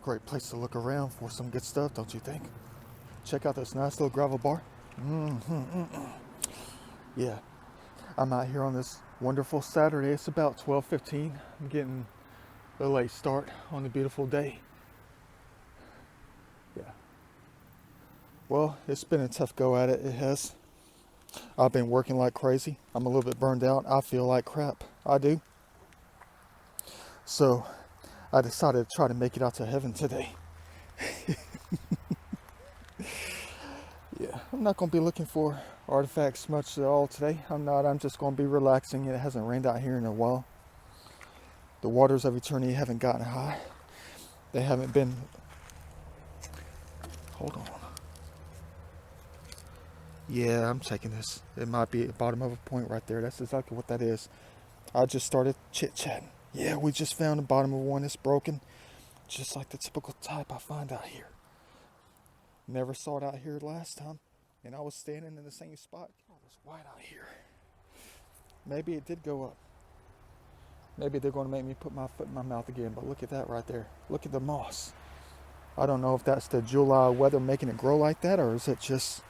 great place to look around for some good stuff, don't you think? Check out this nice little gravel bar. Yeah, I'm out here on this wonderful Saturday. It's about 12:15. I'm getting a late start on a beautiful day. Yeah. Well, it's been a tough go at it. It has. I've been working like crazy. I'm a little bit burned out. I feel like crap. I do. So I decided to try to make it out to heaven today. Yeah, I'm not going to be looking for artifacts much at all today. I'm not. I'm just going to be relaxing. It hasn't rained out here in a while. The waters of eternity haven't gotten high. They haven't been... Hold on. Yeah, I'm taking this. It might be at the bottom of a point right there. That's exactly what that is. I just started chit-chatting. Yeah, we just found the bottom of one that's broken. Just like the typical type I find out here. Never saw it out here last time. And I was standing in the same spot. Oh, it's white out here. Maybe it did go up. Maybe they're going to make me put my foot in my mouth again. But look at that right there. Look at the moss. I don't know if that's the July weather making it grow like that, or is it just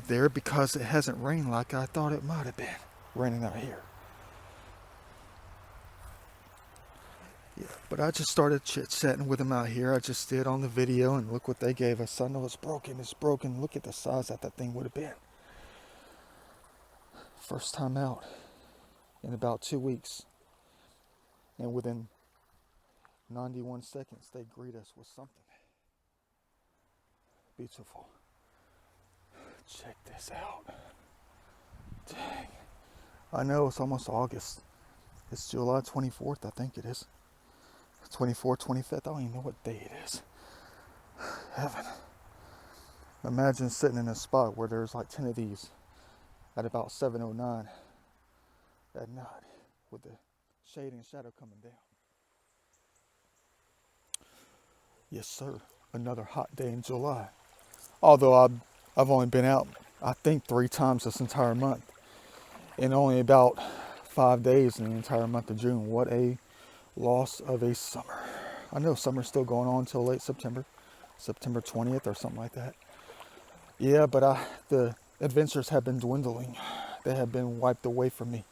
there because it hasn't rained like I thought it might have been raining out here. Yeah, but I just started chit-chatting with them out here. I just did on the video, and look what they gave us. I know it's broken. It's broken. Look at the size that thing would have been. First time out in about 2 weeks. And within 91 seconds, they greet us with something beautiful. Check this out. Dang. I know it's almost August. It's July 24th, I think it is. 24th, 25th, I don't even know what day it is. Heaven. Imagine sitting in a spot where there's like 10 of these at about 7:09 at night with the shade and shadow coming down. Yes, sir. Another hot day in July. Although I've only been out, I think 3 times this entire month. And only about 5 days in the entire month of June. What a loss of a summer. I know summer's still going on until late September 20th or something like that. Yeah, but the adventures have been dwindling. They have been wiped away from me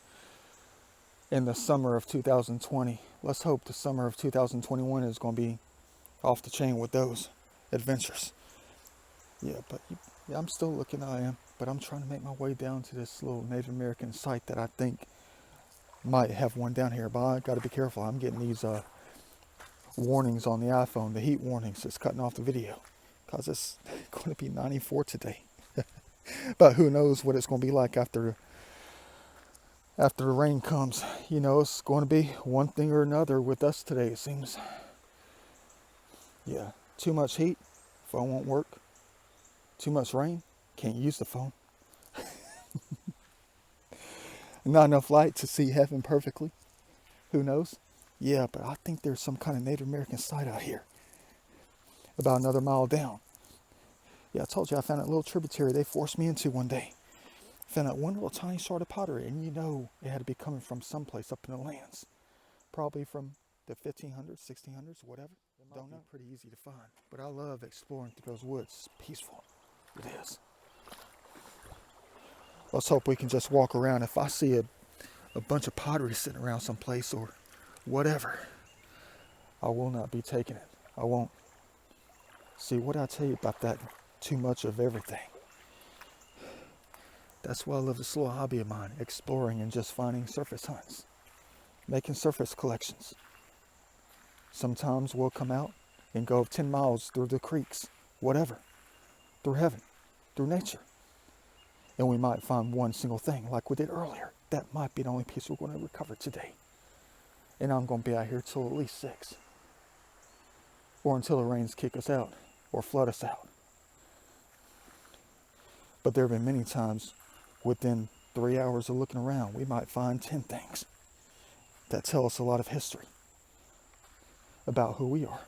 in the summer of 2020. Let's hope the summer of 2021 is going to be off the chain with those adventures. Yeah, but yeah, I'm still looking. I am, but I'm trying to make my way down to this little Native American site that I think might have one down here, but I got to be careful. I'm getting these warnings on the iPhone, the heat warnings. It's cutting off the video because it's going to be 94 today. But who knows what it's going to be like after the rain comes. You know, it's going to be one thing or another with us today, it seems. Yeah, too much heat, phone won't work. Too much rain, can't use the phone. Not enough light to see heaven perfectly. Who knows? Yeah, but I think there's some kind of Native American site out here. About another mile down. Yeah, I told you I found that little tributary they forced me into one day. Found that one little tiny shard of pottery, and you know it had to be coming from someplace up in the lands. Probably from the 1500s, 1600s, whatever. Don't know. Pretty easy to find. But I love exploring through those woods. It's peaceful. It is. Let's hope we can just walk around. If I see a bunch of pottery sitting around someplace or whatever, I will not be taking it. I won't. See, what I tell you about that too much of everything. That's why I love this little hobby of mine, exploring and just finding surface hunts, making surface collections. Sometimes we'll come out and go 10 miles through the creeks, whatever, through heaven, through nature. And we might find one single thing like we did earlier. That might be the only piece we're going to recover today. And I'm going to be out here till at least 6. Or until the rains kick us out or flood us out. But there have been many times within 3 hours of looking around, we might find 10 things that tell us a lot of history about who we are.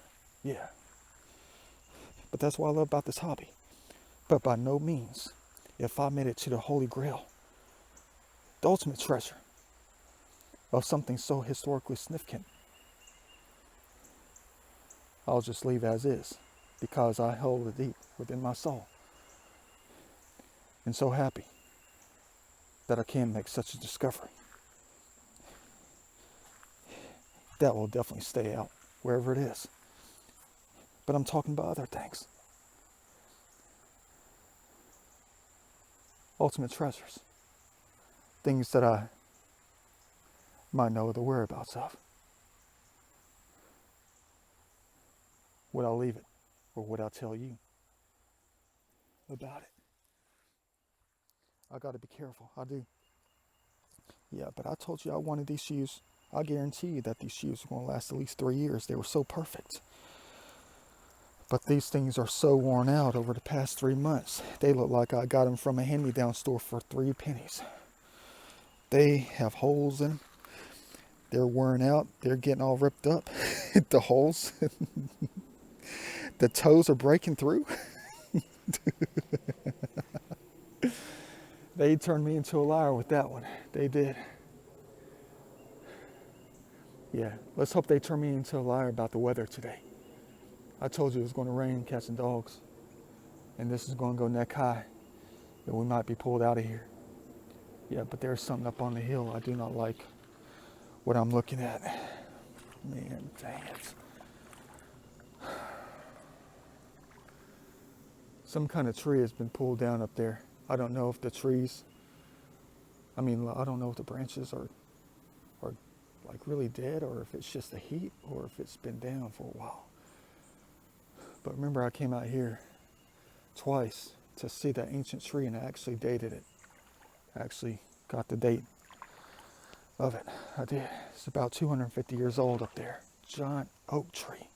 Yeah. But that's what I love about this hobby. But by no means, if I made it to the Holy Grail, the ultimate treasure of something so historically significant, I'll just leave as is because I hold it deep within my soul. And so happy that I can make such a discovery. That will definitely stay out wherever it is. But I'm talking about other things. Ultimate treasures. Things that I might know the whereabouts of. Would I leave it? Or would I tell you about it? I gotta be careful. I do. Yeah, but I told you I wanted these shoes. I guarantee you that these shoes are going to last at least 3 years. They were so perfect. But these things are so worn out over the past 3 months. They look like I got them from a hand-me-down store for 3 pennies. They have holes in them. They're worn out. They're getting all ripped up. The holes. The toes are breaking through. They turned me into a liar with that one. They did. Yeah, let's hope they turn me into a liar about the weather today. I told you it was going to rain catching dogs. And this is going to go neck high. And we might be pulled out of here. Yeah, but there's something up on the hill. I do not like what I'm looking at. Man, dang it. Some kind of tree has been pulled down up there. I don't know if the trees, I don't know if the branches are like really dead, or if it's just the heat, or if it's been down for a while. But remember, I came out here twice to see that ancient tree, and I actually dated it. I actually got the date of it. I did. It's about 250 years old up there. Giant oak tree.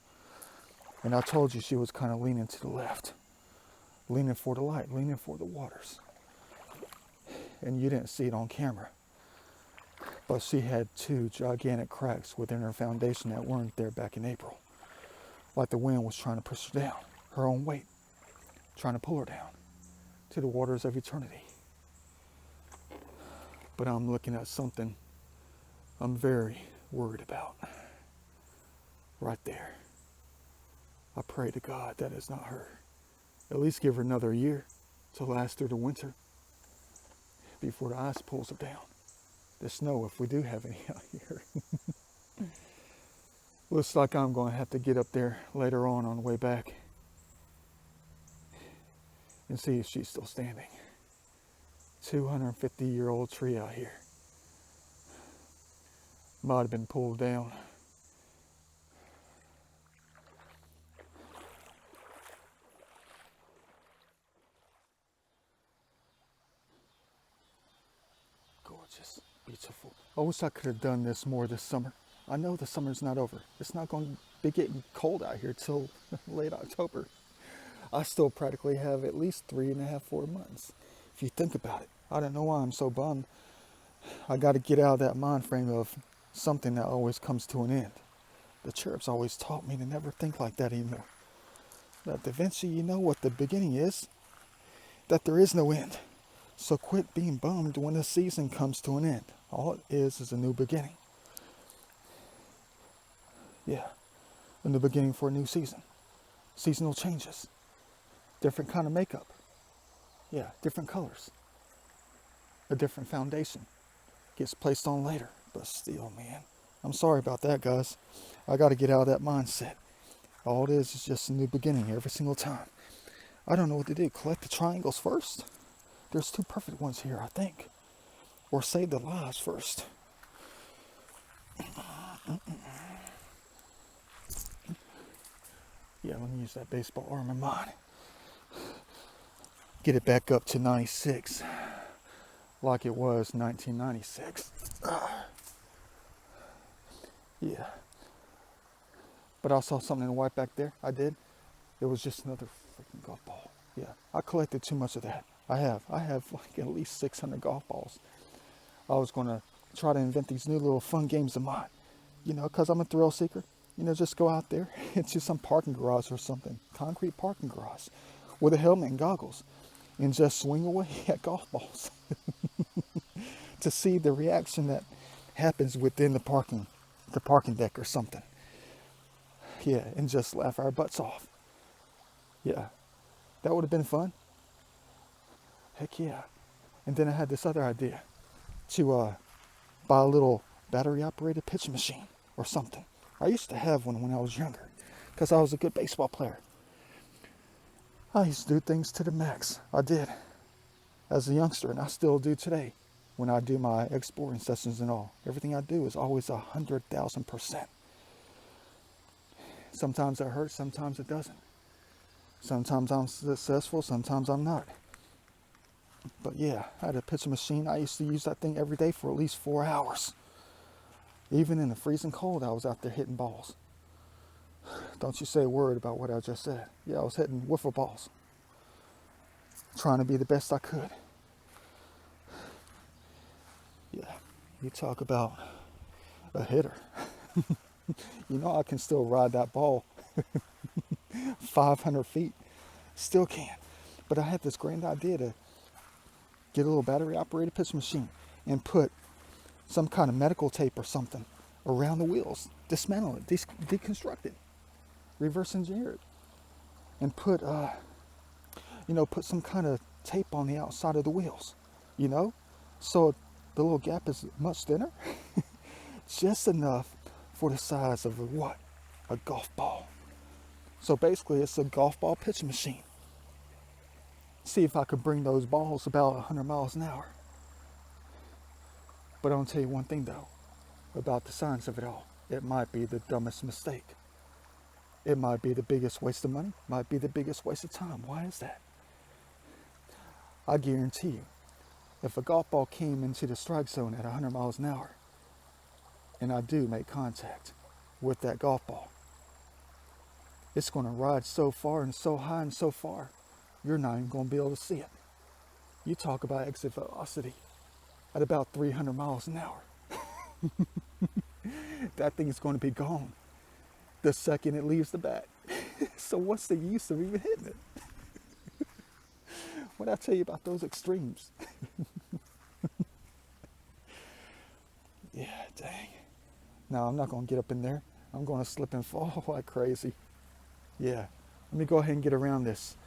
And I told you she was kind of leaning to the left. Leaning for the light, leaning for the waters. And you didn't see it on camera. But she had 2 gigantic cracks within her foundation that weren't there back in April. Like the wind was trying to push her down. Her own weight. Trying to pull her down to the waters of eternity. But I'm looking at something I'm very worried about. Right there. I pray to God that it's not her. At least give her another year to last through the winter before the ice pulls her down. The snow, if we do have any out here. Looks like I'm going to have to get up there later on the way back and see if she's still standing. 250-year-old tree out here. Might have been pulled down. Gorgeous, beautiful. I wish I could have done this more this summer. I know the summer's not over. It's not going to be getting cold out here till late October. I still practically have at least 3.5, 4 months. If you think about it, I don't know why I'm so bummed. I got to get out of that mind frame of something that always comes to an end. The cherubs always taught me to never think like that anymore. That Da Vinci, you know what the beginning is? That there is no end. So quit being bummed when the season comes to an end. All it is a new beginning. Yeah, a new beginning for a new season. Seasonal changes. Different kind of makeup. Yeah, different colors. A different foundation. Gets placed on later. But still, man, I'm sorry about that, guys. I got to get out of that mindset. All it is just a new beginning every single time. I don't know what to do. Collect the triangles first? There's 2 perfect ones here, I think. Or save the lives first. Yeah, let me use that baseball arm of mine. Get it back up to 96. Like it was 1996. Yeah. But I saw something in the white back there. I did. It was just another freaking golf ball. Yeah. I collected too much of that. I have like at least 600 golf balls. I was going to try to invent these new little fun games of mine. You know, because I'm a thrill seeker. You know, just go out there into some parking garage or something. Concrete parking garage. With a helmet and goggles. And just swing away at golf balls. To see the reaction that happens within the parking deck or something. Yeah, and just laugh our butts off. Yeah, that would have been fun. Heck yeah. And then I had this other idea to buy a little battery operated pitching machine or something. I used to have one when I was younger because I was a good baseball player. I used to do things to the max. I did as a youngster, and I still do today when I do my exploring sessions and all. Everything I do is always 100,000%. Sometimes it hurts, sometimes it doesn't. Sometimes I'm successful, sometimes I'm not. But yeah, I had a pitching machine. I used to use that thing every day for at least 4 hours. Even in the freezing cold, I was out there hitting balls. Don't you say a word about what I just said. Yeah, I was hitting wiffle balls, trying to be the best I could. Yeah, you talk about a hitter. You know I can still ride that ball 500 feet. Still can. But I had this grand idea to get a little battery operated pitch machine and put some kind of medical tape or something around the wheels, dismantle it, deconstruct it, reverse engineer it, and put put some kind of tape on the outside of the wheels, so the little gap is much thinner, just enough for the size of a golf ball. So basically it's a golf ball pitching machine. See if I could bring those balls about 100 miles an hour. But I'll tell you one thing though, about the science of it all. It might be the dumbest mistake. It might be the biggest waste of money, might be the biggest waste of time. Why is that? I guarantee you, if a golf ball came into the strike zone at 100 miles an hour, and I do make contact with that golf ball, it's going to ride so far and so high and so far, you're not even going to be able to see it. You talk about exit velocity at about 300 miles an hour. That thing is going to be gone the second it leaves the bat. So what's the use of even hitting it? What did I tell you about those extremes? Yeah, dang. No, I'm not going to get up in there. I'm going to slip and fall like crazy. Yeah, let me go ahead and get around this.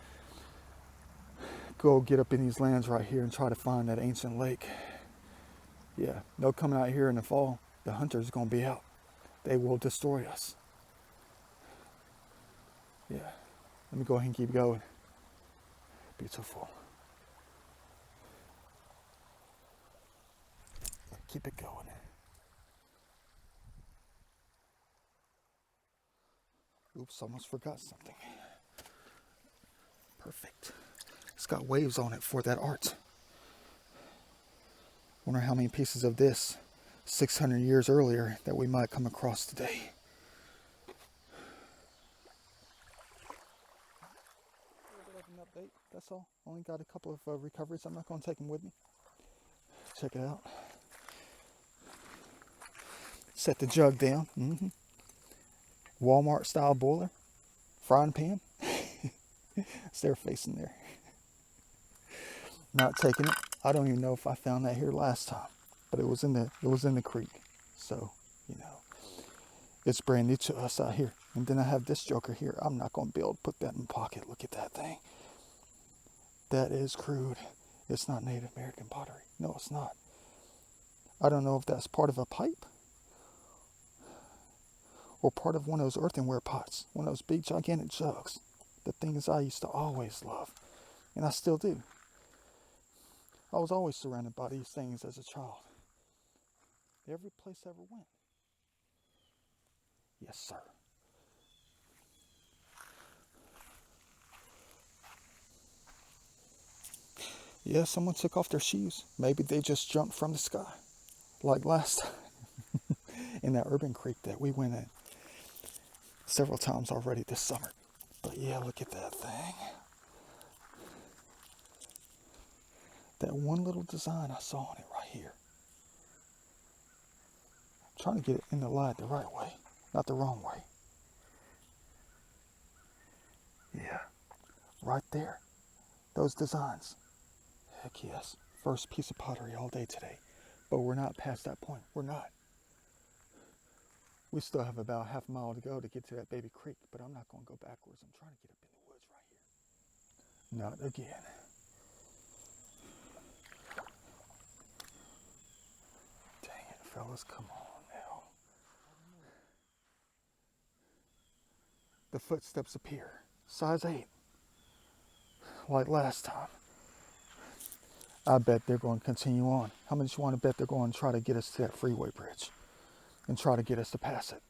Go get up in these lands right here and try to find that ancient lake. Yeah, no coming out here in the fall. The hunter's going to be out. They will destroy us. Yeah, let me go ahead and keep going. Beautiful. Keep it going. Oops, almost forgot something. Perfect. It's got waves on it for that art. Wonder how many pieces of this 600 years earlier that we might come across today. A little bit of an update, that's all. Only got a couple of recoveries. I'm not going to take them with me. Check it out. Set the jug down. Walmart style boiler. Frying pan. It's their face in there. Not taking it. I don't even know if I found that here last time, but it was in the creek. So, it's brand new to us out here. And then I have this joker here. I'm not going to be able to put that in my pocket. Look at that thing. That is crude. It's not Native American pottery. No, it's not. I don't know if that's part of a pipe or part of one of those earthenware pots, one of those big gigantic jugs. The things I used to always love, and I still do. I was always surrounded by these things as a child. Every place I ever went. Yes, sir. Yeah, someone took off their shoes. Maybe they just jumped from the sky, like last time in that urban creek that we went in several times already this summer. But yeah, look at that thing. That one little design I saw on it right here. I'm trying to get it in the light the right way, not the wrong way. Yeah, right there. Those designs. Heck yes. First piece of pottery all day today. But we're not past that point. We're not. We still have about half a mile to go to get to that baby creek, but I'm not going to go backwards. I'm trying to get up in the woods right here. Not again. Dang it, fellas, come on now. The footsteps appear. Size 8. Like last time. I bet they're going to continue on. How much you want to bet they're going to try to get us to that freeway bridge and try to get us to pass it?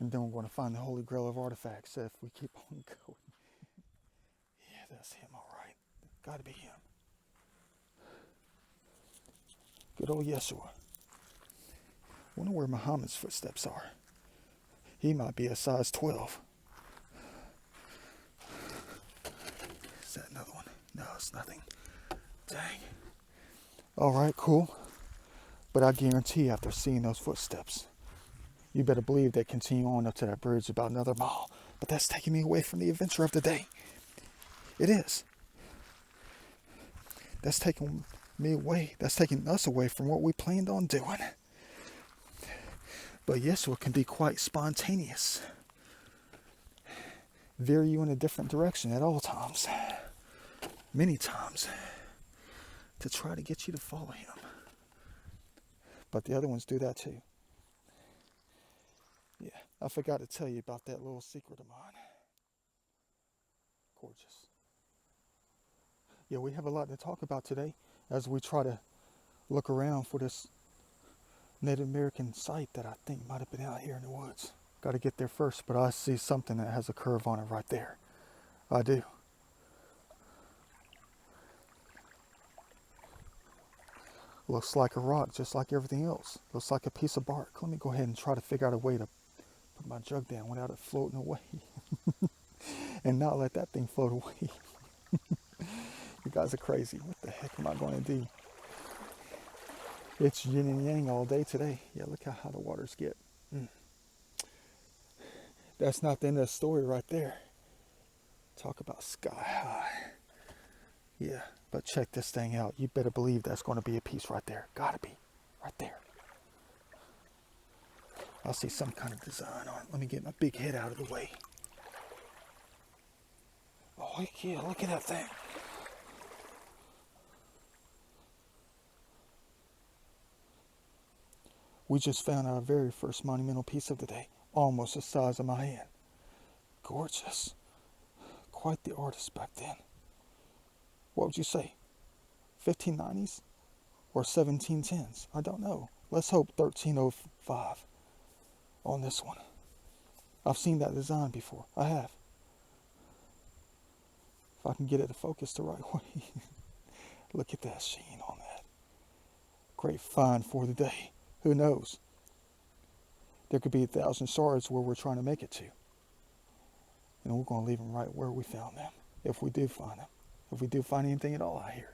And then we're going to find the Holy Grail of artifacts if we keep on going. Yeah, that's him, all right. Got to be him. Good old Yeshua. Wonder where Muhammad's footsteps are. He might be a size 12. Is that another one? No, it's nothing. Dang. All right, cool. But I guarantee after seeing those footsteps, you better believe they continue on up to that bridge about another mile. But that's taking me away from the adventure of the day. It is. That's taking me away. That's taking us away from what we planned on doing. But Yeshua can be quite spontaneous. Veer you in a different direction at all times. Many times. To try to get you to follow him. But the other ones do that too. Yeah, I forgot to tell you about that little secret of mine. Gorgeous. Yeah, we have a lot to talk about today as we try to look around for this Native American site that I think might have been out here in the woods. Got to get there first, but I see something that has a curve on it right there. I do. Looks like a rock, just like everything else. Looks like a piece of bark. Let me go ahead and try to figure out a way to put my jug down without it floating away. And not let that thing float away. You guys are crazy. What the heck am I going to do? It's yin and yang all day today. Yeah, look how high the waters get. That's not the end of the story right there. Talk about sky high. Yeah, but check this thing out. You better believe that's going to be a piece right there. Gotta be. Right there. I'll see some kind of design on it. Let me get my big head out of the way. Oh, yeah, look at that thing. We just found our very first monumental piece of the day. Almost the size of my hand. Gorgeous. Quite the artist back then. What would you say? 1590s? Or 1710s? I don't know. Let's hope 1305 on this one. I've seen that design before. I have. If I can get it to focus the right way. Look at that sheen on that. Great find for the day. Who knows? There could be 1,000 shards where we're trying to make it to. And we're going to leave them right where we found them. If we do find them. If we do find anything at all out here.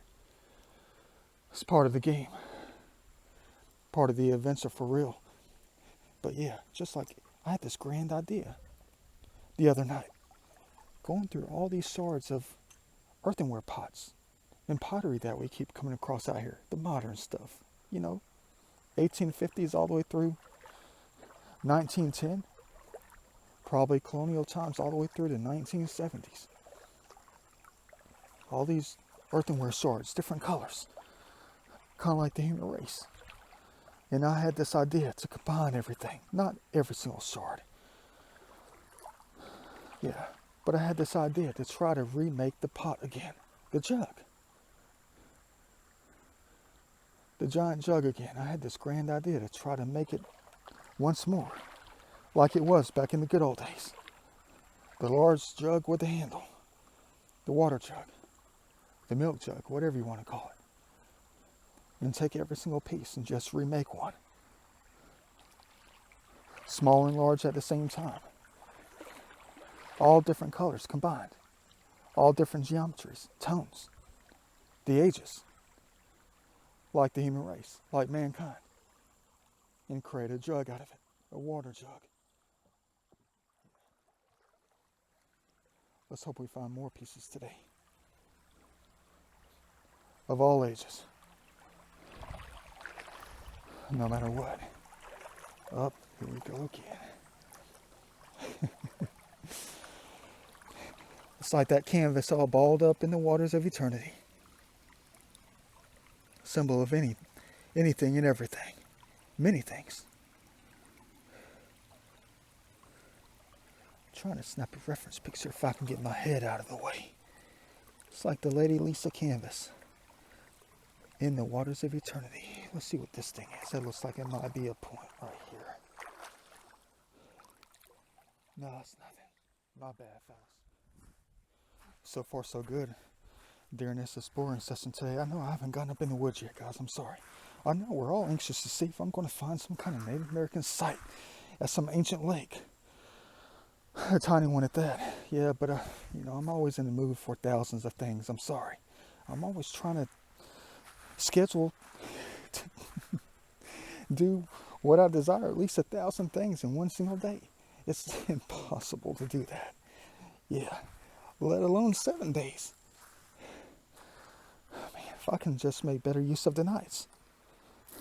It's part of the game. Part of the adventure for real. But yeah, just like I had this grand idea the other night. Going through all these shards of earthenware pots and pottery that we keep coming across out here. The modern stuff. You know, 1850s all the way through 1910. Probably colonial times all the way through the 1970s. All these earthenware shards, different colors. Kind of like the human race. And I had this idea to combine everything. Not every single shard. Yeah. But I had this idea to try to remake the pot again. The jug. The giant jug again. I had this grand idea to try to make it once more. Like it was back in the good old days. The large jug with the handle. The water jug. The milk jug. Whatever you want to call it. And take every single piece and just remake one. Small and large at the same time. All different colors combined. All different geometries, tones. The ages. Like the human race. Like mankind. And create a jug out of it. A water jug. Let's hope we find more pieces today. Of all ages. No matter what. Up, Here we go again. It's like that canvas all balled up in the waters of eternity. Symbol of anything and everything. Many things. I'm trying to snap a reference picture if I can get my head out of the way. It's like the Lady Lisa canvas. In the waters of eternity. Let's see what this thing is. That looks like it might be a point right here. No, it's nothing. My bad, fellas. So far, so good. During this exploring session today, I know I haven't gotten up in the woods yet, guys. I'm sorry. I know we're all anxious to see if I'm going to find some kind of Native American site at some ancient lake. A tiny one at that. Yeah, but, I'm always in the mood for thousands of things. I'm sorry. I'm always trying to schedule to do what I desire, at least 1,000 things in one single day. It's impossible to do that. Yeah, let alone 7 days. Man, if I can just make better use of the nights.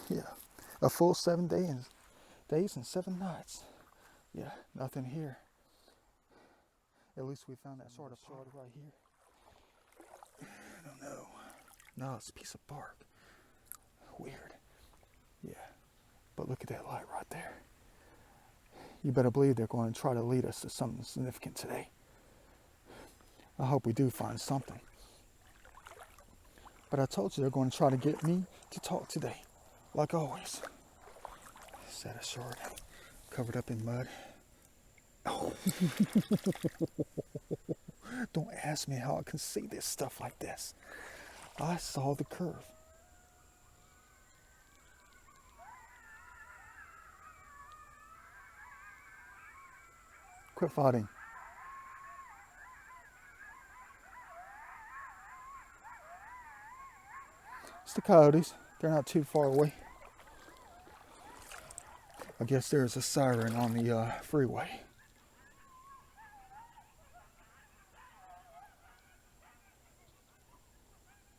Yeah, a full 7 days and 7 nights. Yeah, nothing here. At least we found that sort of shard right here. I don't know. No, it's a piece of bark. Weird. Yeah. But look at that light right there. You better believe they're going to try to lead us to something significant today. I hope we do find something. But I told you they're going to try to get me to talk today. Like always. Is that a shard? Covered up in mud. Oh. Don't ask me how I can see this stuff like this. I saw the curve. Quit fighting. It's the coyotes. They're not too far away. I guess there's a siren on the freeway.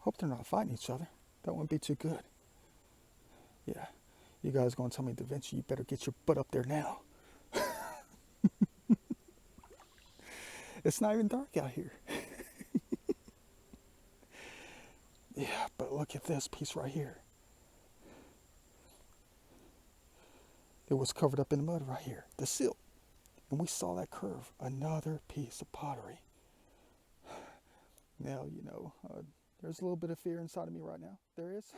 Hope they're not fighting each other. That wouldn't be too good. Yeah. You guys gonna tell me, Da Vinci, you better get your butt up there now. It's not even dark out here. Yeah, but look at this piece right here. It was covered up in the mud right here. The silt. And we saw that curve. Another piece of pottery. Now, there's a little bit of fear inside of me right now. There is.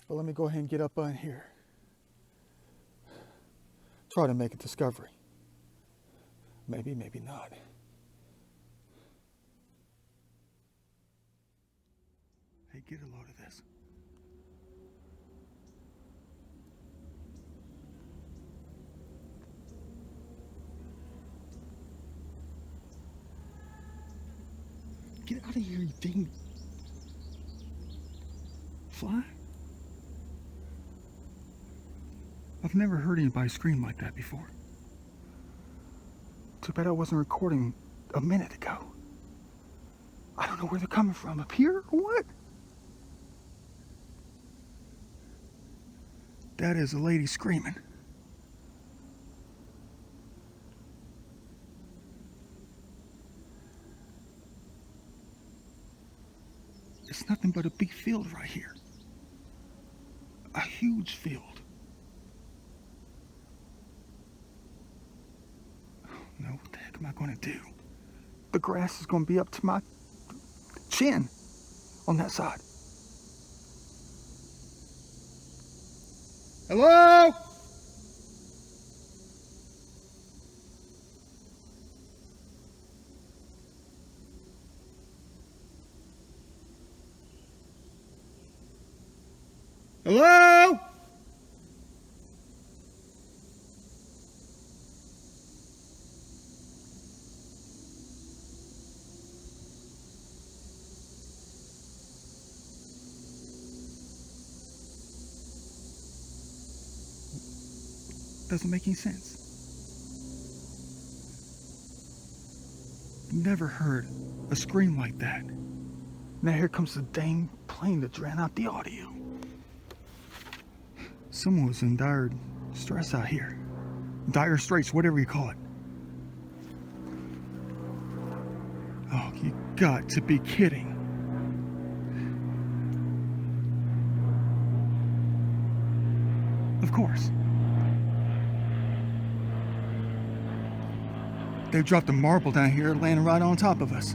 But let me go ahead and get up on here. Try to make a discovery. Maybe, maybe not. Hey, get a load of this. Get out of here, you dang fly. I've never heard anybody scream like that before. Too bad I wasn't recording a minute ago. I don't know where they're coming from. Up here or what? That is a lady screaming. It's nothing but a big field right here. A huge field. No, what the heck am I going to do? The grass is going to be up to my chin on that side. Hello? Hello? Doesn't make any sense. Never heard a scream like that. Now here comes the dang plane that drowned out the audio. Someone was in dire stress out here. Dire straits, whatever you call it. Oh, you got to be kidding. Of course. They dropped a marble down here, landing right on top of us.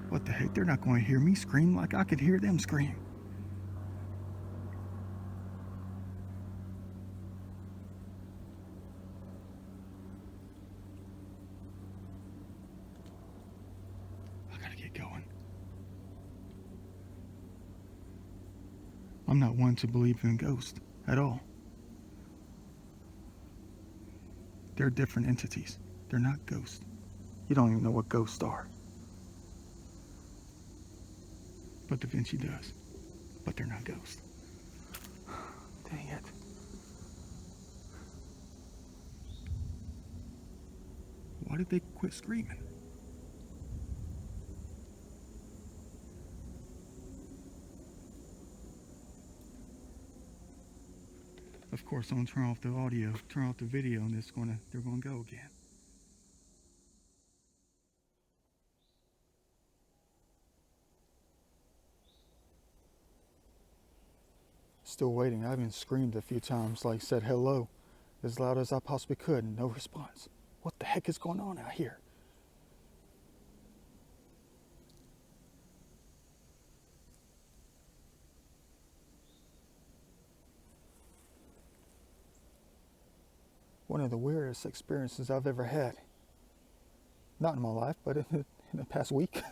What the heck? They're not going to hear me scream like I could hear them scream. I gotta get going. I'm not one to believe in ghosts at all. They're different entities. They're not ghosts. You don't even know what ghosts are. But Da Vinci does. But they're not ghosts. Dang it. Why did they quit screaming? Of course, I'm gonna turn off the audio, turn off the video, and they're gonna go again. Still waiting. I even screamed a few times, like said hello as loud as I possibly could, and no response. What the heck is going on out here? One of the weirdest experiences I've ever had. Not in my life, but in the past week.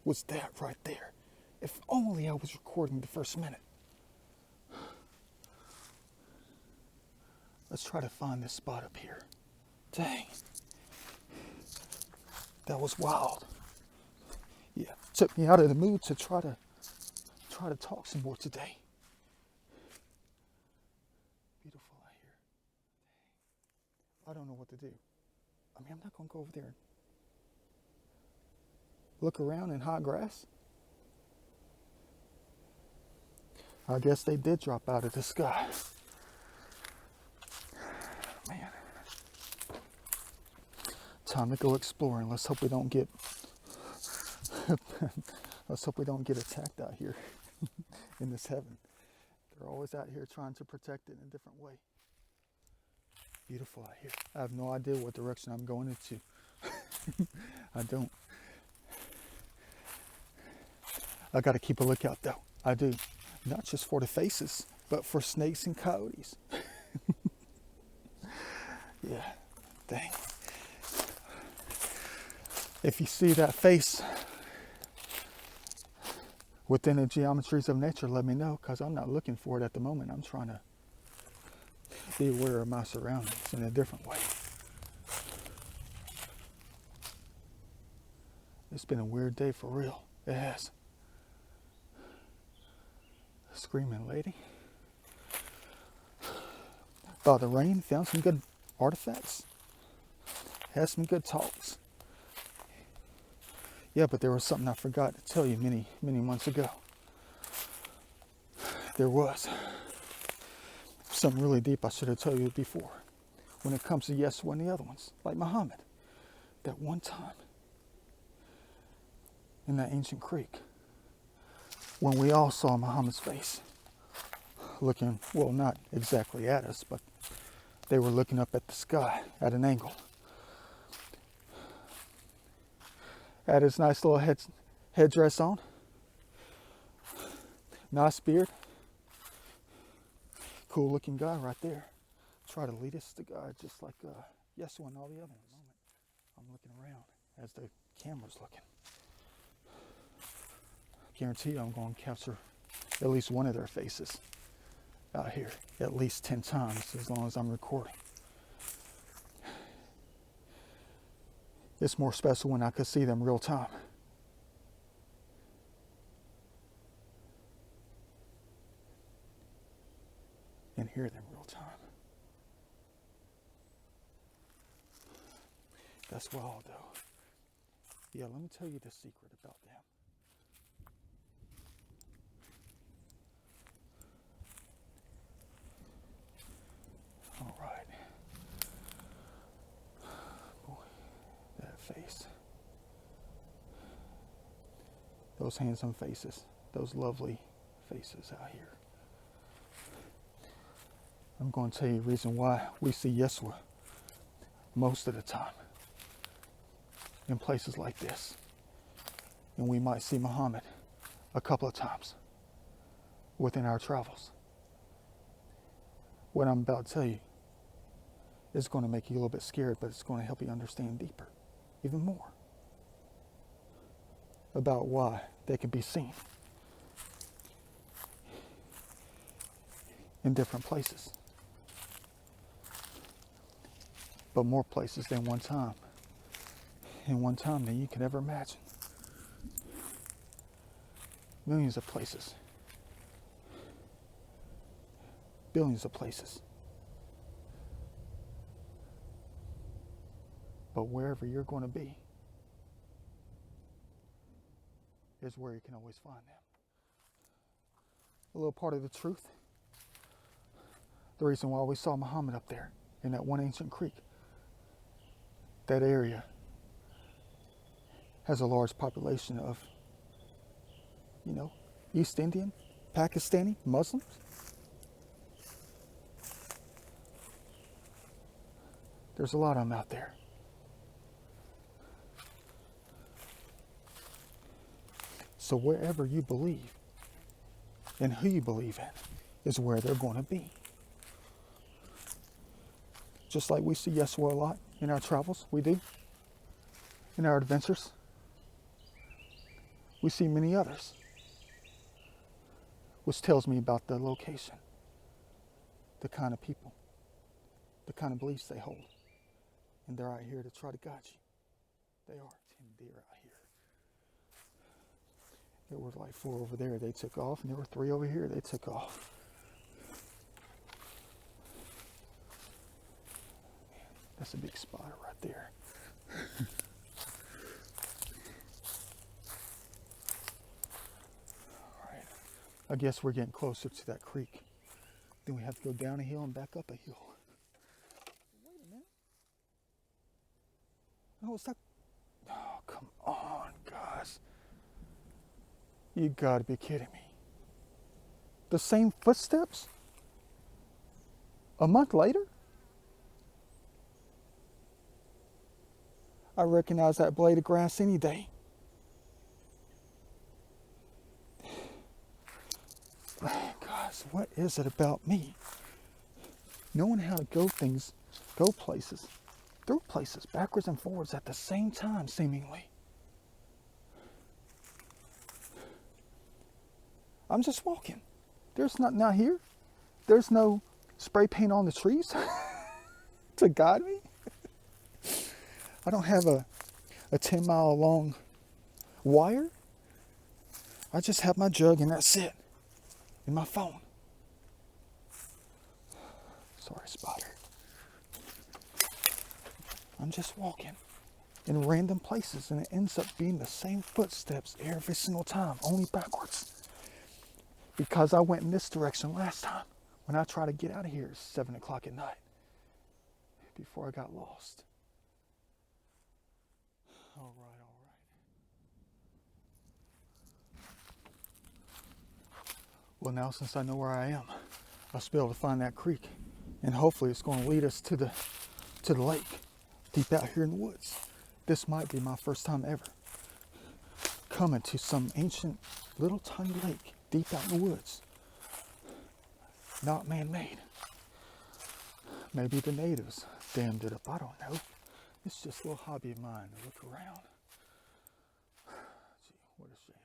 Was that right there. If only I was recording the first minute. Let's try to find this spot up here. Dang. That was wild. Yeah, took me out of the mood to try to talk some more today. Beautiful out here. I don't know what to do. I mean, I'm not going to go over there and look around in hot grass. I guess they did drop out of the sky. Man. Time to go exploring. Let's hope we don't get attacked out here in this heaven. They're always out here trying to protect it in a different way. Beautiful out here. I have no idea what direction I'm going into. I don't. I got to keep a lookout though. I do. Not just for the faces, but for snakes and coyotes. Yeah, dang. If you see that face within the geometries of nature, let me know, because I'm not looking for it at the moment. I'm trying to be aware of my surroundings in a different way. It's been a weird day for real. It has. Screaming lady. By the rain, found some good artifacts. Had some good talks. Yeah, but there was something I forgot to tell you many months ago. There was something really deep I should have told you before. When it comes to Yeshua and the other ones, like Muhammad. That one time in that ancient creek, when we all saw Muhammad's face, looking, well, not exactly at us, but they were looking up at the sky at an angle. Had his nice little headdress on, nice beard, cool looking guy right there. Try to lead us to God just like Yeshua and all the other ones. I'm looking around as the camera's looking. Guarantee you I'm going to capture at least one of their faces out here at least 10 times as long as I'm recording. It's more special when I could see them real time. And hear them real time. That's wild though. Yeah, let me tell you the secret about them. All right. Boy, that face. Those handsome faces. Those lovely faces out here. I'm going to tell you the reason why we see Yeshua most of the time in places like this. And we might see Muhammad a couple of times within our travels. What I'm about to tell you is going to make you a little bit scared, but it's going to help you understand deeper, even more, about why they can be seen in different places, but more places than one time, in one time than you could ever imagine. Millions of places, billions of places. But wherever you're going to be is where you can always find them. A little part of the truth. The reason why we saw Muhammad up there in that one ancient creek, that area has a large population of, East Indian, Pakistani, Muslims. There's a lot of them out there. So wherever you believe and who you believe in is where they're going to be. Just like we see Yeshua a lot in our travels, we do. In our adventures, we see many others, which tells me about the location, the kind of people, the kind of beliefs they hold. And they're out here to try to guide you. They are. 10 deer out here. There were like 4 over there, they took off, and there were 3 over here, they took off. Man, that's a big spider right there. All right, I guess we're getting closer to that creek. Then we have to go down a hill and back up a hill. Wait a minute. Oh, it's not. Oh, come on, guys. You gotta be kidding me. The same footsteps? A month later? I recognize that blade of grass any day. Guys, what is it about me? Knowing how to go places, through places, backwards and forwards at the same time, seemingly. I'm just walking. There's nothing out here. There's no spray paint on the trees to guide me. I don't have a 10-mile long wire. I just have my jug and that's it. And my phone. Sorry, spider. I'm just walking in random places and it ends up being the same footsteps every single time, only backwards. Because I went in this direction last time when I tried to get out of here at 7 o'clock at night before I got lost. All right. Well, now since I know where I am, I'll be able to find that creek, and hopefully it's going to lead us to the lake, deep out here in the woods. This might be my first time ever coming to some ancient little tiny lake deep out in the woods. Not man-made. Maybe the natives dammed it up. I don't know. It's just a little hobby of mine to look around. Gee, what a shame.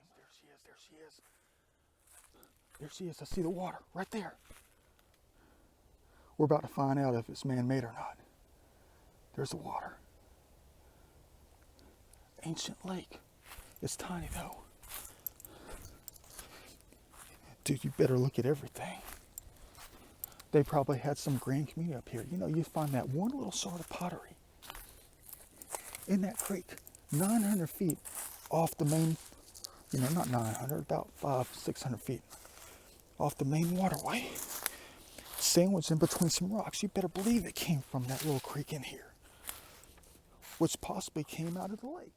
There she is. There she is. I see the water right there. We're about to find out if it's man-made or not. There's the water. Ancient lake. It's tiny though. Dude, you better look at everything. They probably had some grand community up here. You find that one little sort of pottery. in that creek, 900 feet off the main, not 900, about 600 feet off the main waterway, sandwiched in between some rocks. You better believe it came from that little creek in here, which possibly came out of the lake.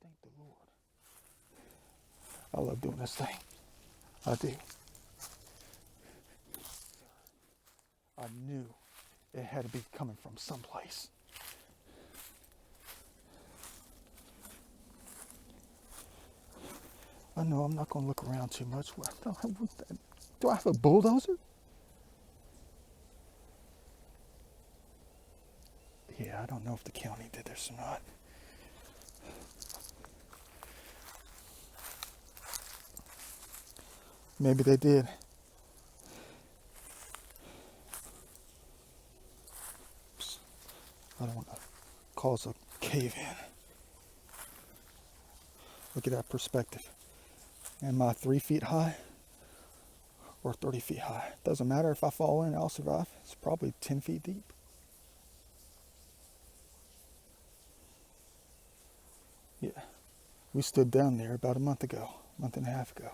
Thank the Lord. I love doing this thing. I do. I knew it had to be coming from someplace. I know I'm not going to look around too much. Do I have a bulldozer? Yeah, I don't know if the county did this or not. Maybe they did. I don't want to cause a cave-in. Look at that perspective. Am I 3 feet high or 30 feet high? Doesn't matter if I fall in, I'll survive. It's probably 10 feet deep. Yeah, we stood down there about a month and a half ago.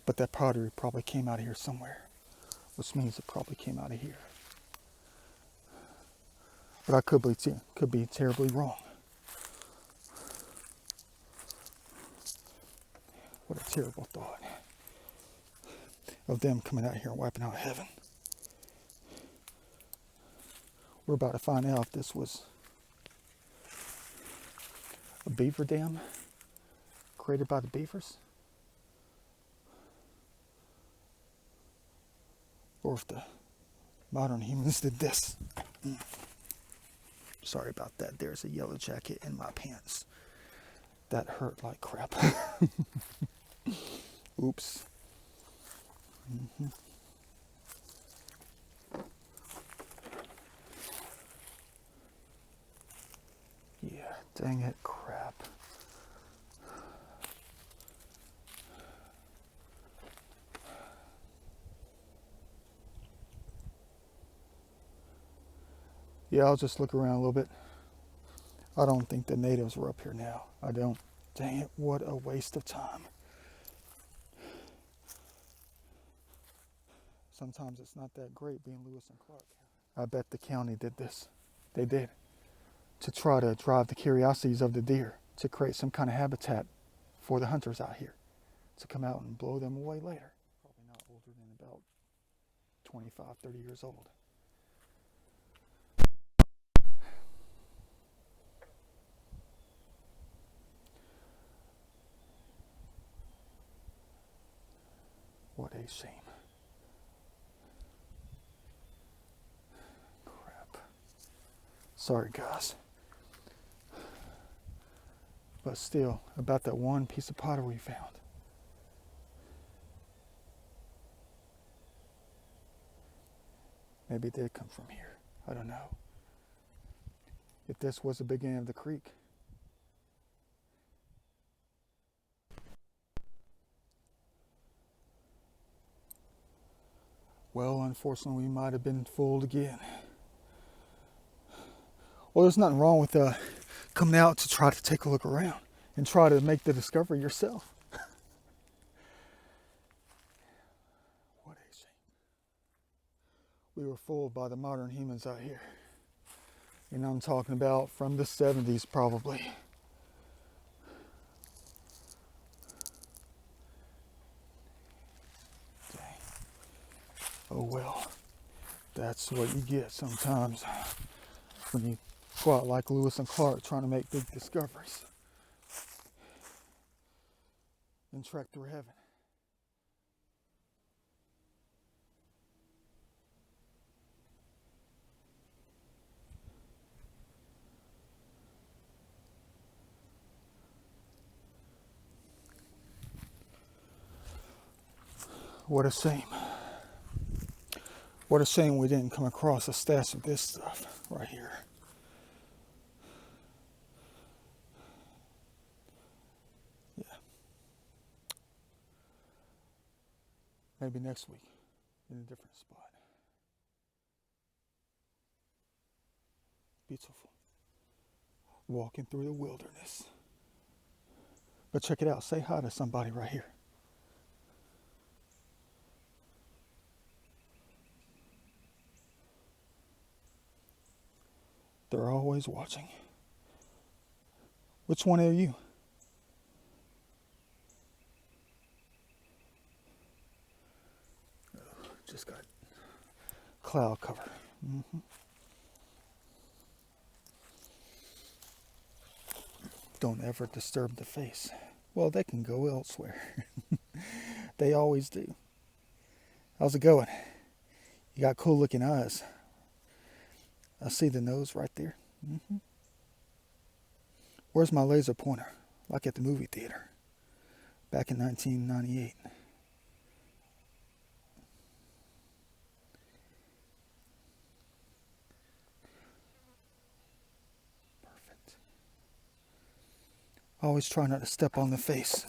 But that pottery probably came out of here somewhere, which means it probably came out of here. But I could be terribly wrong. What a terrible thought of them coming out here and wiping out heaven. We're about to find out if this was a beaver dam created by the beavers, or if the modern humans did this. Sorry about that. There's a yellow jacket in my pants. That hurt like crap. Oops. Mm-hmm. Yeah, dang it, crap. Yeah, I'll just look around a little bit. I don't think the natives were up here now. I don't. Dang it, what a waste of time. Sometimes it's not that great being Lewis and Clark. I bet the county did this. They did. To try to drive the curiosities of the deer, to create some kind of habitat for the hunters out here, to come out and blow them away later. Probably not older than about 25, 30 years old. What a shame. Crap. Sorry, guys. But still, about that one piece of pottery we found. Maybe it did come from here. I don't know. If this was the beginning of the creek. Well, unfortunately, we might have been fooled again. Well, there's nothing wrong with coming out to try to take a look around and try to make the discovery yourself. What a shame. We were fooled by the modern humans out here. And I'm talking about from the 70s probably. Dang. Oh well, that's what you get sometimes when you go out like Lewis and Clark trying to make big discoveries and trek through heaven. What a shame. What a shame we didn't come across a stash of this stuff right here. Yeah. Maybe next week in a different spot. Beautiful. Walking through the wilderness. But check it out. Say hi to somebody right here. They're always watching. Which one are you? Just got cloud cover. Don't ever disturb the face. Well, they can go elsewhere. They always do. How's it going? You got cool looking eyes. I see the nose right there. Where's my laser pointer? Like at the movie theater. Back in 1998. Perfect. Always try not to step on the face.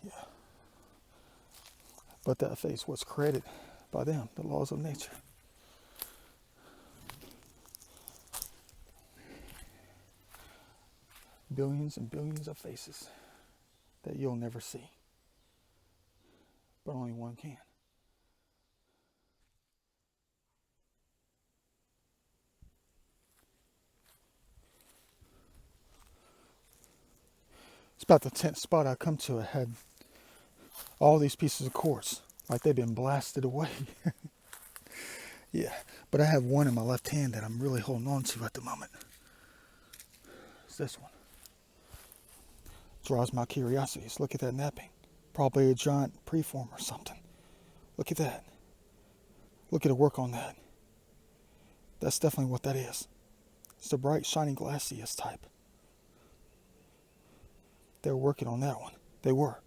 Yeah. But that face was created by them, the laws of nature. Billions and billions of faces that you'll never see. But only one can. It's about the 10th spot I come to. I had all these pieces of quartz, like they've been blasted away. Yeah, but I have one in my left hand that I'm really holding on to at the moment. It's this one. Draws my curiosities. Look at that napping. Probably a giant preform or something. Look at that. Look at the work on that. That's definitely what that is. It's the bright, shiny, glassy-est type. They were working on that one. They were.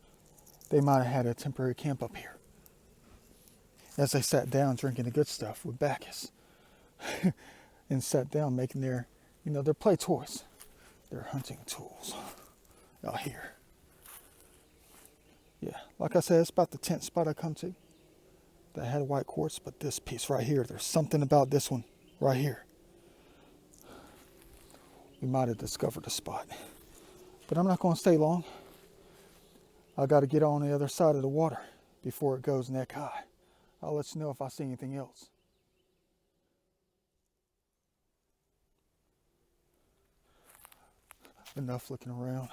They might have had a temporary camp up here. As they sat down drinking the good stuff with Bacchus. And sat down making their play toys. Their hunting tools out here. Yeah, like I said, it's about the 10th spot I come to that had white quartz, but this piece right here, there's something about this one right here. We might have discovered a spot. But I'm not going to stay long. I got to get on the other side of the water before it goes neck high. I'll let you know if I see anything else. Enough looking around.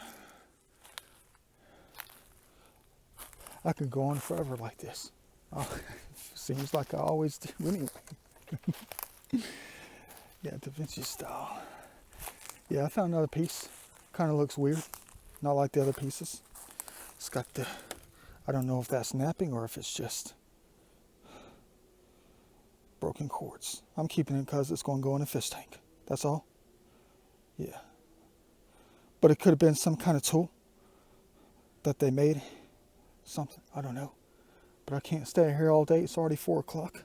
I could go on forever like this. Oh, seems like I always do anyway. Yeah, Da Vinci style. Yeah, I found another piece. Kind of looks weird. Not like the other pieces. It's got the, I don't know if that's napping or if it's just broken quartz. I'm keeping it because it's going to go in a fish tank. That's all. Yeah. But it could have been some kind of tool that they made. Something. I don't know. But I can't stay here all day. It's already 4 o'clock.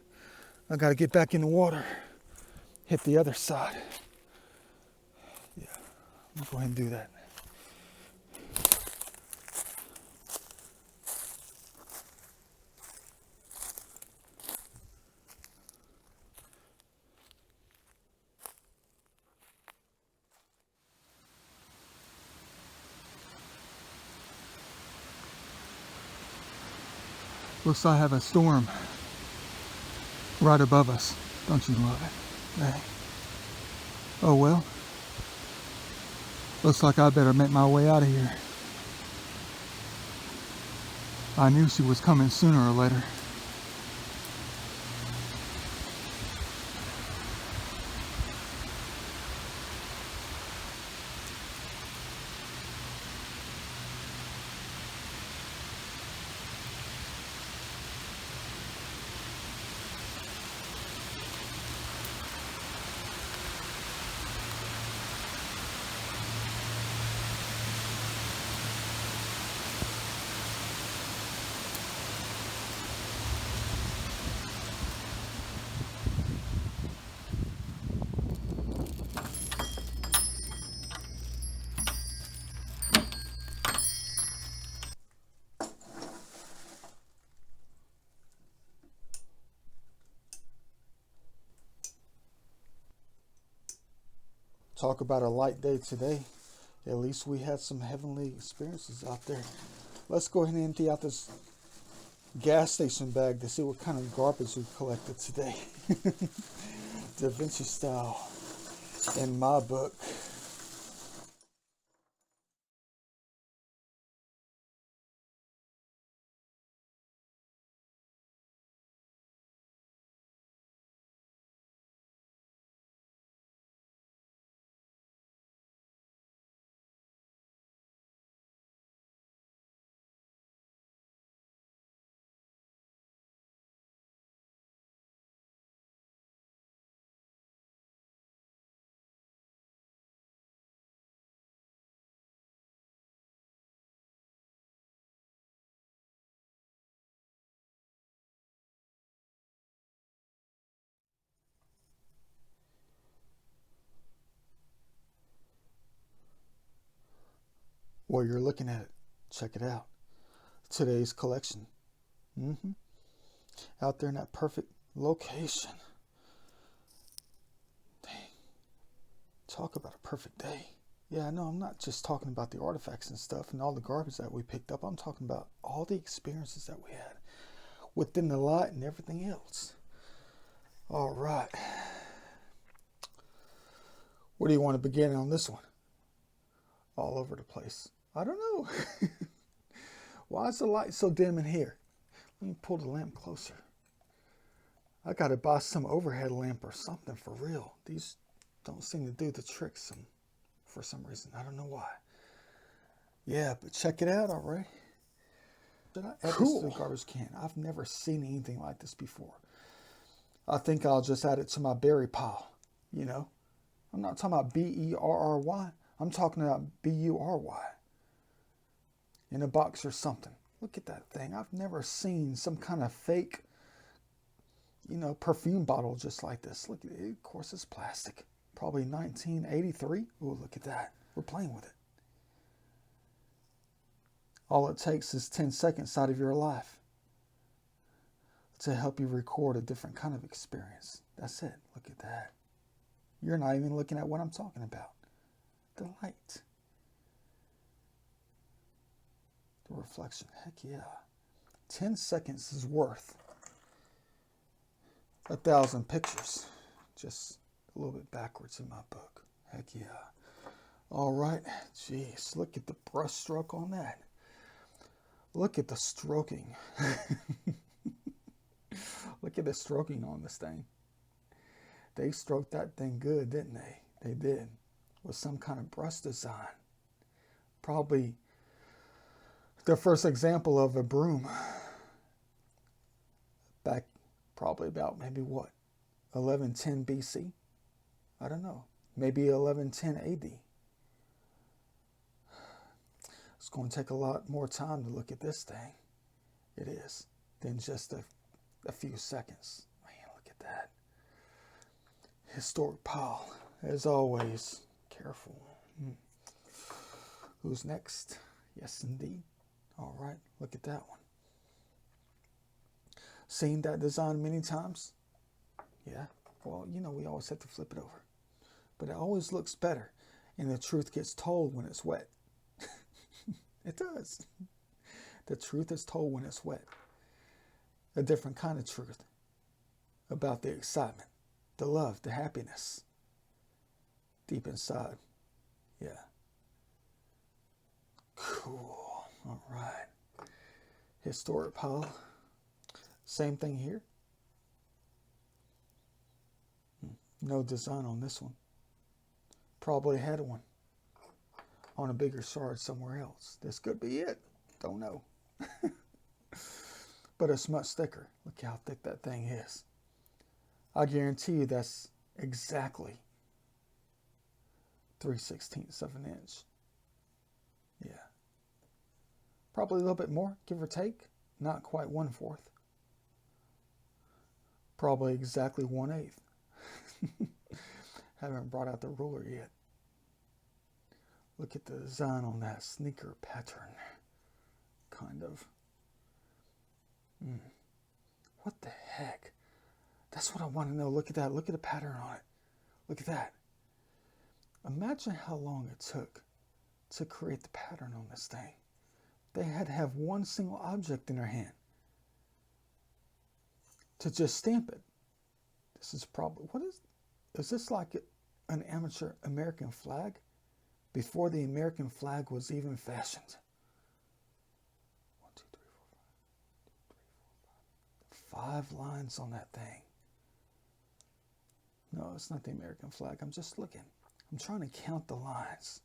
I got to get back in the water. Hit the other side. Yeah. I'm going to go ahead and do that. Looks like I have a storm right above us. Don't you love it? Hey. Oh well. Looks like I better make my way out of here. I knew she was coming sooner or later. Talk about a light day today. At least we had some heavenly experiences out there. Let's go ahead and empty out this gas station bag to see what kind of garbage we collected today. Da Vinci style in my book. While you're looking at it, check it out. Today's collection. Mm-hmm. Out there in that perfect location. Dang. Talk about a perfect day. Yeah, I know I'm not just talking about the artifacts and stuff and all the garbage that we picked up. I'm talking about all the experiences that we had within the light and everything else. All right. Where do you want to begin on this one? All over the place. I don't know. Why is the light so dim in here? Let me pull the lamp closer. I got to buy some overhead lamp or something for real. These don't seem to do the trick for some reason. I don't know why. Yeah, but check it out, all right? Should I add this to the garbage can? I've never seen anything like this before. I think I'll just add it to my berry pile, you know? I'm not talking about Berry. I'm talking about Bury. In a box or something. Look at that thing. I've never seen some kind of fake, perfume bottle just like this. Look at it. Of course, it's plastic. Probably 1983. Oh, look at that. We're playing with it. All it takes is 10 seconds out of your life to help you record a different kind of experience. That's it. Look at that. You're not even looking at what I'm talking about. The light. The reflection. Heck yeah. 10 seconds is worth 1,000 pictures. Just a little bit backwards in my book. Heck yeah. All right. Jeez, look at the brush stroke on that. Look at the stroking. Look at the stroking on this thing. They stroked that thing good, didn't they? They did. With some kind of brush design. Probably the first example of a broom. Back probably about maybe what? 1110 BC? I don't know. Maybe 1110 AD. It's going to take a lot more time to look at this thing. It is. Than just a few seconds. Man, look at that. Historic pile. As always. Careful. Who's next? Yes, indeed. All right. Look at that one. Seen that design many times? Yeah. Well, we always have to flip it over. But it always looks better. And the truth gets told when it's wet. It does. The truth is told when it's wet. A different kind of truth. About the excitement, the love, the happiness. Deep inside. Yeah. Cool. All right. Historic pile. Same thing here. No design on this one. Probably had one on a bigger shard somewhere else. This could be it. Don't know. But it's much thicker. Look how thick that thing is. I guarantee you that's exactly 3/16 of an inch. Yeah. Probably a little bit more, give or take. Not quite 1/4. Probably exactly 1/8. Haven't brought out the ruler yet. Look at the design on that sneaker pattern. Kind of. What the heck? That's what I want to know. Look at that. Look at the pattern on it. Look at that. Imagine how long it took to create the pattern on this thing. They had to have one single object in their hand to just stamp it. This is probably, is this like an amateur American flag? Before the American flag was even fashioned. 1, 2, 3, 4, 5. 5 lines on that thing. No, it's not the American flag. I'm just looking. I'm trying to count the lines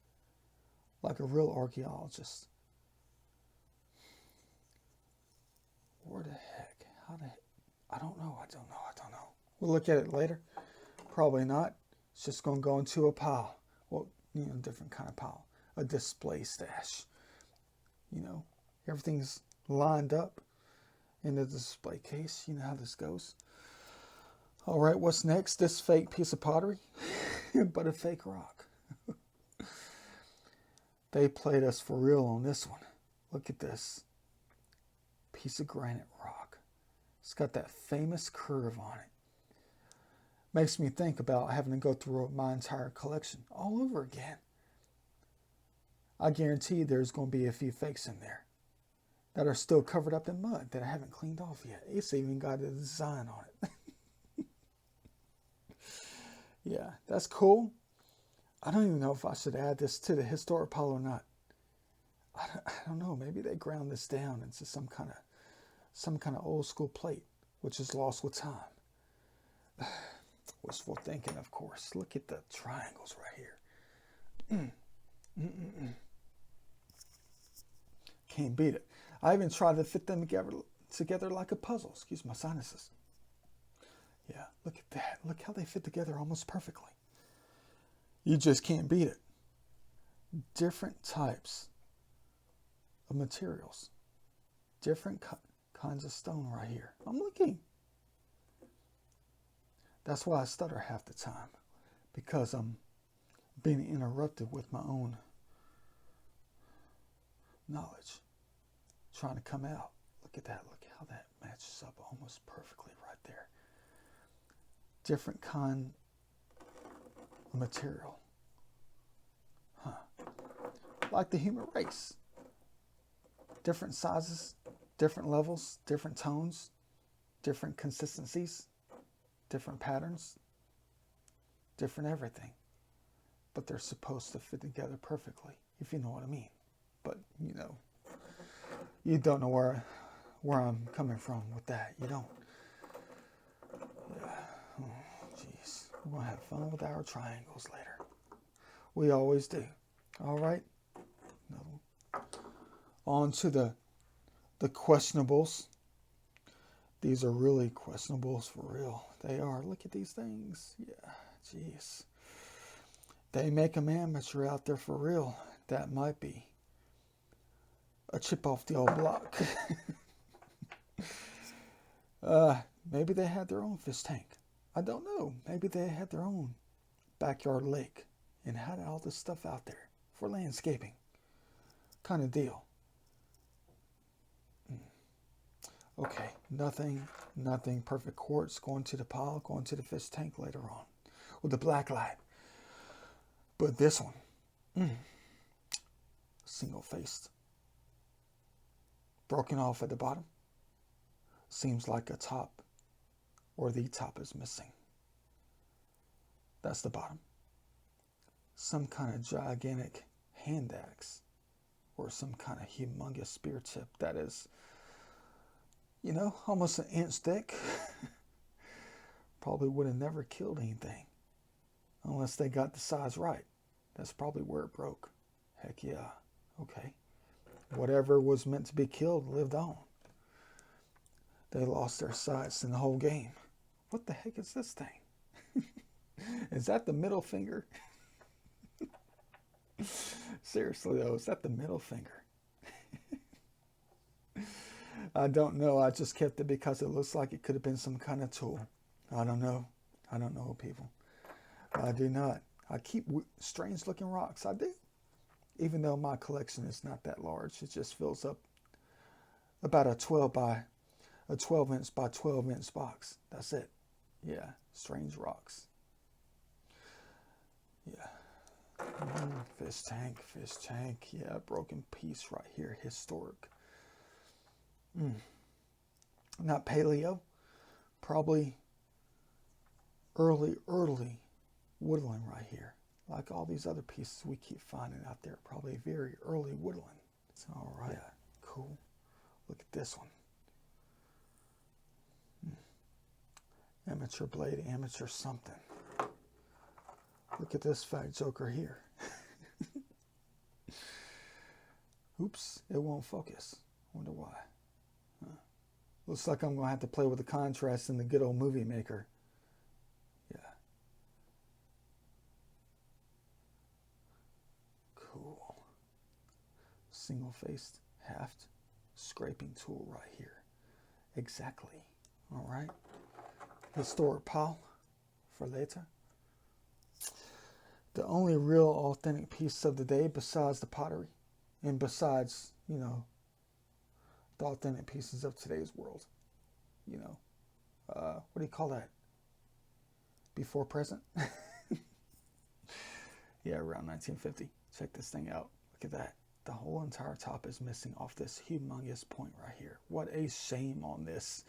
like a real archaeologist. Where the heck? I don't know. We'll look at it later. Probably not. It's just going to go into a pile. Well, different kind of pile. A display stash. Everything's lined up in the display case. You know how this goes. All right, what's next? This fake piece of pottery, but a fake rock. They played us for real on this one. Look at this piece of granite rock. It's got that famous curve on it. Makes me think about having to go through my entire collection all over again. I guarantee there's going to be a few fakes in there that are still covered up in mud that I haven't cleaned off yet. It's even got a design on it. Yeah, that's cool. I don't even know if I should add this to the historic pile or not. I don't know. Maybe they ground this down into some kind of old school plate, which is lost with time. Wishful thinking, of course. Look at the triangles right here. Can't beat it. I even tried to fit them together like a puzzle. Excuse my sinuses. Yeah, look at that. Look how they fit together almost perfectly. You just can't beat it. Different types of materials. Different kinds of stone right here. I'm looking. That's why I stutter half the time. Because I'm being interrupted with my own knowledge. Trying to come out. Look at that. Look how that matches up almost perfectly right there. Different kind of material. Like the human race. Different sizes, different levels, different tones, different consistencies, different patterns, different everything. But they're supposed to fit together perfectly, if you know what I mean. But, you don't know where I'm coming from with that. You don't. Yeah. Oh, jeez. We're going to have fun with our triangles later. We always do. All right. No. On to the questionables. These are really questionables for real. They are. Look at these things. Yeah. Jeez. They make them amateur out there for real. That might be a chip off the old block. Maybe they had their own fish tank. I don't know. Maybe they had their own backyard lake and had all this stuff out there for landscaping kind of deal. Okay, nothing. Perfect quartz going to the pile, going to the fish tank later on with the black light. But this one, single-faced, broken off at the bottom. Seems like a top or the top is missing. That's the bottom. Some kind of gigantic hand axe or some kind of humongous spear tip that is, almost an inch thick. Probably would have never killed anything unless they got the size right. That's probably where it broke. Heck yeah. Okay. Whatever was meant to be killed lived on. They lost their sights in the whole game. What the heck is this thing? Is that the middle finger? Seriously though, is that the middle finger? I don't know. I just kept it because it looks like it could have been some kind of tool. I don't know. People. I do not. I keep strange looking rocks. I do. Even though my collection is not that large. It just fills up about a 12 inch by 12 inch box. That's it. Yeah. Strange rocks. Yeah. Fish tank. Yeah, broken piece right here. Historic. Not paleo. Probably early woodland right here. Like all these other pieces we keep finding out there. Probably very early woodland. All right. Yeah, cool. Look at this one. Amateur blade, amateur something. Look at this fat joker here. Oops, it won't focus. Wonder why. Huh. Looks like I'm going to have to play with the contrast in the good old movie maker. Yeah. Cool. Single-faced haft scraping tool right here. Exactly. All right. Historic pile for later. The only real authentic piece of the day besides the pottery and besides, the authentic pieces of today's world. What do you call that? Before present? Yeah, around 1950. Check this thing out. Look at that. The whole entire top is missing off this humongous point right here. What a shame on this.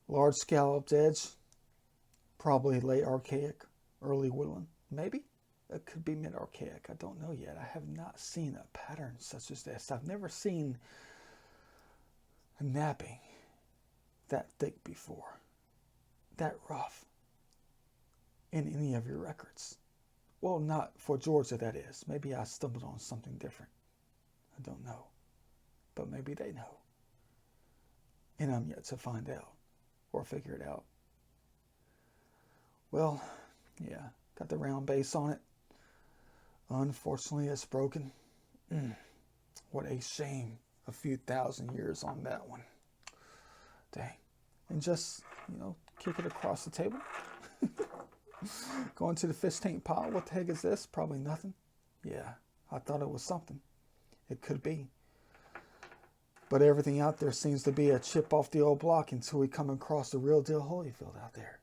Large scalloped edge. Probably late archaic, early woodland. Maybe. It could be mid-archaic. I don't know yet. I have not seen a pattern such as this. I've never seen a napping that thick before. That rough in any of your records. Well, not for Georgia, that is. Maybe I stumbled on something different. I don't know. But maybe they know. And I'm yet to find out or figure it out. Well, yeah, got the round base on it. Unfortunately, it's broken. What a shame. A few thousand years on that one. Dang. And just, kick it across the table. Going to the fish tank pile. What the heck is this? Probably nothing. Yeah, I thought it was something. It could be. But everything out there seems to be a chip off the old block until we come across the real deal Holyfield out there.